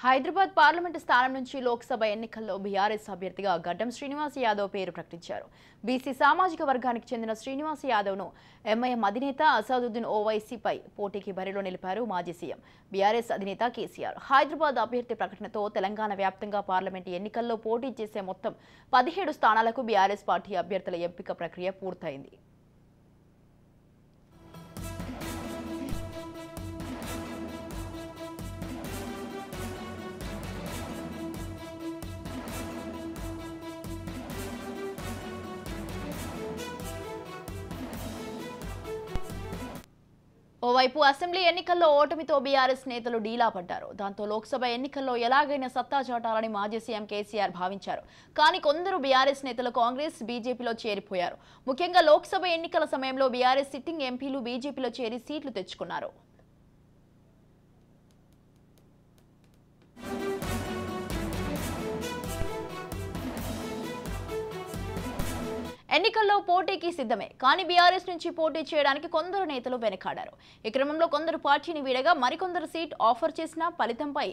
Hyderabad parliament స్థానం నుంచి లోక్సభ ఎన్నికల్లో బీఆర్ఎస్ అభ్యర్థిగా గడ్డం శ్రీనివాస్ యాదవ్ పేరు ప్రకటించారు. బీసీ సామాజిక వర్గానికి చెందిన శ్రీనివాస్ యాదవ్ను ఎంఐఎం అధినేత అసదుద్దీన్ ఓవైసీపై పోటీకి బరిలో నిలిపారు మాజీ సీఎం బీఆర్ఎస్ అధినేత కేసీఆర్. హైదరాబాద్ అభ్యర్థి ప్రకటనతో తెలంగాణ వ్యాప్తంగా పార్లమెంటు ఎన్నికల్లో పోటీ చేసే మొత్తం 17 స్థానాలకు బీఆర్ఎస్ పార్టీ అభ్యర్థుల ఎంపిక ప్రక్రియ పూర్తయింది. ఓవైపు అసెంబ్లీ ఎన్నికల్లో ఓటమితో బీఆర్ఎస్ నేతలు డీలా పడ్డారు. దాంతో లోక్సభ ఎన్నికల్లో ఎలాగైనా సత్తా చాటాలని మాజీ సీఎం కేసీఆర్ భావించారు. కానీ కొందరు బీఆర్ఎస్ నేతలు కాంగ్రెస్, బీజేపీలో చేరిపోయారు. ముఖ్యంగా లోక్సభ ఎన్నికల సమయంలో బీఆర్ఎస్ సిట్టింగ్ ఎంపీలు బీజేపీలో చేరి సీట్లు తెచ్చుకున్నారు. ఎన్నికల్లో పోటీకి సిద్ధమే, కానీ బీఆర్ఎస్ నుంచి పోటీ చేయడానికి కొందరు నేతలు వెనకాడారు. ఈ క్రమంలో కొందరు పార్టీని వీడగా మరికొందరు సీట్ ఆఫర్ చేసిన ఫలితంపై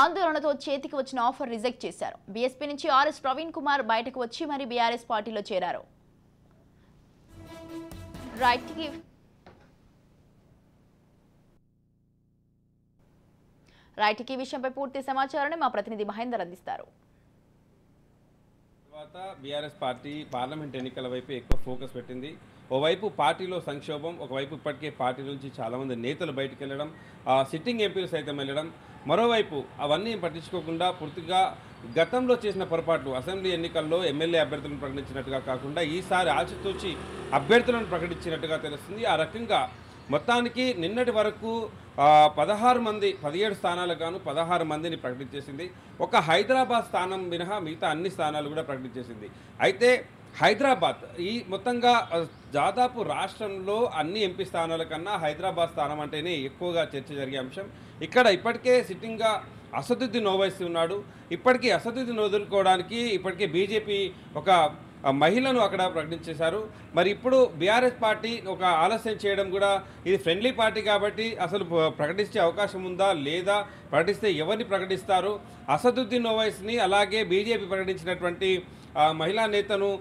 ఆందోళనతో చేతికి వచ్చిన ఆఫర్ రిజెక్ట్ చేశారు. బీఎస్పీ నుంచి ఆర్ఎస్ ప్రవీణ్ కుమార్ బయటకు వచ్చి మరి బీఆర్ఎస్ పార్టీలో చేరారు. రైట్ ఈ విషయంపై పూర్తి సమాచారాన్ని మా ప్రతినిధి మహేందర్ అందిస్తారు. తర్వాత బీఆర్ఎస్ పార్టీ పార్లమెంట్ ఎన్నికల వైపు ఎక్కువ ఫోకస్ పెట్టింది. ఓవైపు పార్టీలో సంక్షోభం, ఒకవైపు ఇప్పటికే పార్టీ నుంచి చాలామంది నేతలు బయటకు వెళ్ళడం, సిట్టింగ్ ఎంపీలు సైతం వెళ్ళడం, మరోవైపు అవన్నీ పట్టించుకోకుండా పూర్తిగా గతంలో చేసిన పొరపాట్లు అసెంబ్లీ ఎన్నికల్లో ఎమ్మెల్యే అభ్యర్థులను ప్రకటించినట్టుగా కాకుండా ఈసారి ఆచితూచి అభ్యర్థులను ప్రకటించినట్టుగా తెలుస్తుంది. ఆ రకంగా మొత్తానికి నిన్నటి వరకు 17 స్థానాలకు గాను 16 మందిని ప్రకటించేసింది. ఒక హైదరాబాద్ స్థానం మినహా మిగతా అన్ని స్థానాలు కూడా ప్రకటించేసింది. అయితే హైదరాబాద్ ఈ మొత్తంగా దాదాపు రాష్ట్రంలో అన్ని ఎంపీ స్థానాల కన్నా హైదరాబాద్ స్థానం అంటేనే ఎక్కువగా చర్చ జరిగే అంశం. ఇక్కడ ఇప్పటికే సిట్టింగ్గా అసదుద్దీన్ ఓవైసీ ఉన్నాడు. ఇప్పటికీ అసదుద్దీన్ వదులుకోవడానికి ఇప్పటికే బీజేపీ ఒక మహిళను అక్కడ ప్రకటించేశారు. మరి ఇప్పుడు బీఆర్ఎస్ పార్టీ ఒక ఆలస్యం చేయడం కూడా, ఇది ఫ్రెండ్లీ పార్టీ కాబట్టి అసలు ప్రకటించే అవకాశం ఉందా లేదా, ప్రకటిస్తే ఎవరిని ప్రకటిస్తారు, అసదుద్దీన్ ఓవైసీని అలాగే బీజేపీ ప్రకటించినటువంటి మహిళా నేతను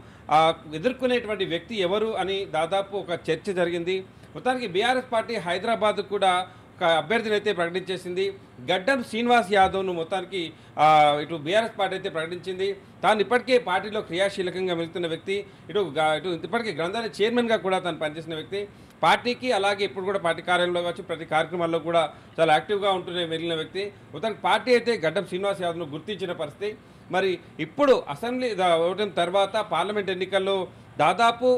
ఎదుర్కొనేటువంటి వ్యక్తి ఎవరు అని దాదాపు ఒక చర్చ జరిగింది. మొత్తానికి బీఆర్ఎస్ పార్టీ హైదరాబాద్ కూడా ఒక అభ్యర్థిని అయితే ప్రకటించేసింది. గడ్డం శ్రీనివాస్ యాదవ్ను మొత్తానికి ఇటు బీఆర్ఎస్ పార్టీ అయితే ప్రకటించింది. తాను ఇప్పటికే పార్టీలో క్రియాశీలకంగా వెళ్తున్న వ్యక్తి, ఇటు ఇప్పటికే గ్రంథాలయ చైర్మన్గా కూడా తాను పనిచేసిన వ్యక్తి, పార్టీకి అలాగే ఇప్పుడు కూడా పార్టీ కార్యాలయంలో కావచ్చు ప్రతి కార్యక్రమాల్లో కూడా చాలా యాక్టివ్గా ఉంటూనే వెళ్ళిన వ్యక్తి. మొత్తానికి పార్టీ అయితే గడ్డం శ్రీనివాస్ యాదవ్ను గుర్తించిన పరిస్థితి. మరి ఇప్పుడు అసెంబ్లీ ఓటమి తర్వాత పార్లమెంట్ ఎన్నికల్లో దాదాపు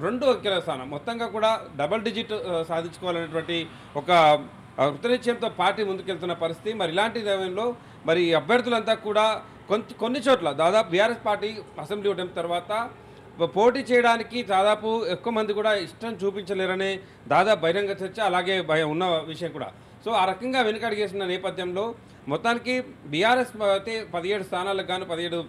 2 అంకెల స్థానం మొత్తంగా కూడా డబుల్ డిజిట్ సాధించుకోవాలనేటువంటి ఒక కృతనిశ్చయంతో పార్టీ ముందుకెళ్తున్న పరిస్థితి. మరి ఇలాంటి సమయంలో మరి అభ్యర్థులంతా కూడా కొన్ని చోట్ల దాదాపు బీఆర్ఎస్ పార్టీ అసెంబ్లీ ఓటమి తర్వాత పోటీ చేయడానికి దాదాపు ఎక్కువ మంది కూడా ఇష్టం చూపించలేరనే దాదాపు బహిరంగ చర్చ అలాగే ఉన్న విషయం కూడా. సో ఆ రకంగా వెనుకడిగేసిన నేపథ్యంలో మొత్తానికి బీఆర్ఎస్ అయితే 17 స్థానాలకు గాను 17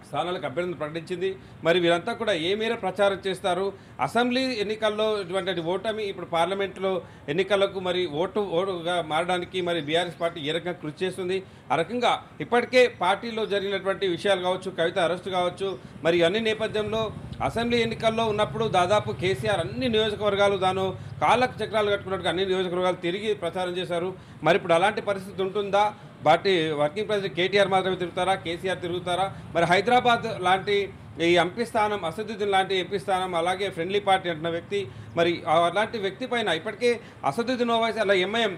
స్థానాలకు అభ్యర్థులను ప్రకటించింది. మరి వీరంతా కూడా ఏ మేర ప్రచారం చేస్తారు, అసెంబ్లీ ఎన్నికల్లో ఇటువంటి ఓటమి ఇప్పుడు పార్లమెంట్లో ఎన్నికలకు మరి ఓటుగా మారడానికి మరి బీఆర్ఎస్ పార్టీ ఏ రకంగా కృషి చేస్తుంది, ఆ రకంగా ఇప్పటికే పార్టీలో జరిగినటువంటి విషయాలు కావచ్చు, కవిత అరెస్టు కావచ్చు, మరి అన్ని నేపథ్యంలో అసెంబ్లీ ఎన్నికల్లో ఉన్నప్పుడు దాదాపు కేసీఆర్ అన్ని నియోజకవర్గాలు దాని కాళ్ళకు చక్రాలు కట్టుకున్నట్టుగా అన్ని నియోజకవర్గాలు తిరిగి ప్రచారం చేశారు. మరి ఇప్పుడు అలాంటి పరిస్థితి ఉంటుందా? పార్టీ వర్కింగ్ ప్రెసిడెంట్ కేటీఆర్ మాత్రమే తిరుగుతారా, కేసీఆర్ తిరుగుతారా? మరి హైదరాబాద్ లాంటి ఈ ఎంపీ స్థానం, అసదుద్దీన్ లాంటి ఎంపీ స్థానం, అలాగే ఫ్రెండ్లీ పార్టీ అంటున్న వ్యక్తి, మరి అలాంటి వ్యక్తి పైన ఇప్పటికే అసదుద్దీన్ ఓవైసీ అలా ఎంఐఎం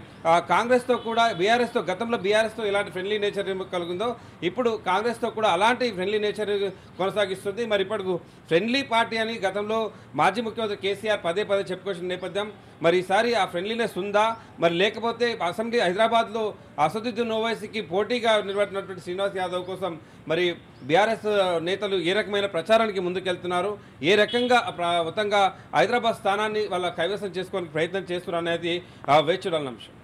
కాంగ్రెస్తో కూడా బీఆర్ఎస్తో గతంలో బీఆర్ఎస్తో ఎలాంటి ఫ్రెండ్లీ నేచర్ కలుగుందో ఇప్పుడు కాంగ్రెస్తో కూడా అలాంటి ఫ్రెండ్లీ నేచర్ కొనసాగిస్తుంది. మరి ఇప్పటికు ఫ్రెండ్లీ పార్టీ అని గతంలో మాజీ ముఖ్యమంత్రి కేసీఆర్ పదే చెప్పుకొచ్చిన నేపథ్యం, మరి ఈసారి ఆ ఫ్రెండ్లీనెస్ ఉందా, మరి లేకపోతే అసెంబ్లీ హైదరాబాద్లో అసదుద్దీన్ ఓవైసీకి పోటీగా నిలబడినటువంటి శ్రీనివాస్ యాదవ్ కోసం మరి బీఆర్ఎస్ నేతలు ఏ రకమైన ప్రచారానికి ముందుకెళ్తున్నారు, ఏ రకంగా మొత్తంగా హైదరాబాద్ స్థానాన్ని వాళ్ళ కైవసం చేసుకోవడానికి ప్రయత్నం చేస్తున్నారు అనేది వేచి చూడాలన్న అంశం.